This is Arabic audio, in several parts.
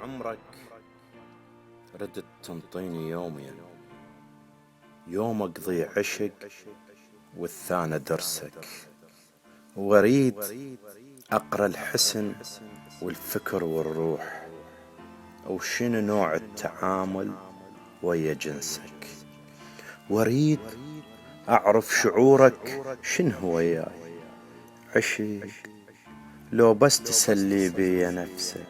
عمرك ردت تنطيني يوم اقضي عشق والثانى درسك، واريد اقرا الحسن والفكر والروح، وشنو نوع التعامل ويا جنسك، واريد اعرف شعورك شنو وياي، عشق لو بس تسلي بيا نفسك.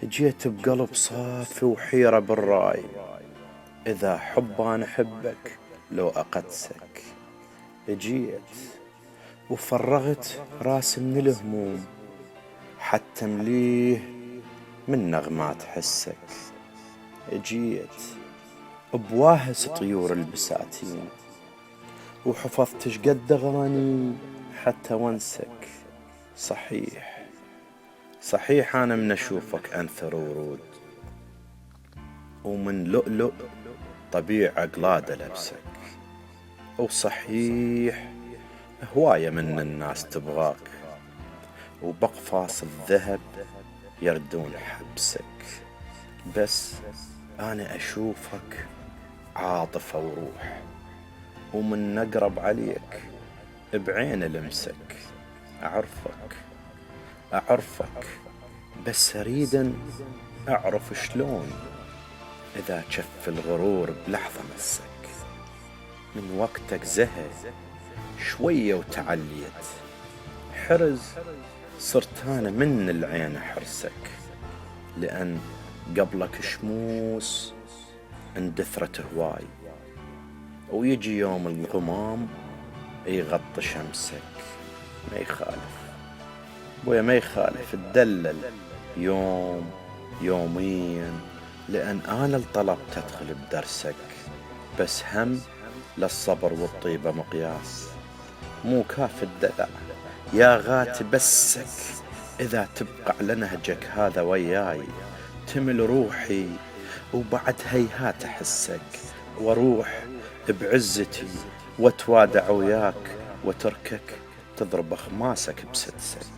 جيت بقلب صافي وحيرة بالراي، إذا حب أنا أحبك لو أقدسك. جيت وفرغت راسي من الهموم، حتى مليه من نغمات حسك. جيت بواهس طيور البساتين، وحفظت شقد أغاني حتى وانسك. صحيح أنا من أشوفك أنثر ورود، ومن لؤلؤ طبيعة قلادة لبسك، وصحيح هواية من الناس تبغاك، وبقفاص الذهب يردون حبسك. بس أنا أشوفك عاطفة وروح، ومن نقرب عليك بعين لمسك. أعرفك بس أريد أعرف شلون، إذا شف الغرور بلحظة مسك. من وقتك زهق شوية وتعليت، حرز صرت أنا من العين أحرسك، لأن قبلك شموس اندثرت هواي، ويجي يوم الغمام يغطي شمسك. ما يخالف تدلل يوم يومين، لأن أنا اللي طلبت أدخل بدرسك. بس هم للصبر والطيبة مقياس، مو كاف الدلع يا غاتي بسك. إذا تبقى على نهجك هذا وياي تمل روحي، وبعد هيهات أحسك، واروح بعزتي واتوادع وياك، وتركك تضرب خماسك بسدسك.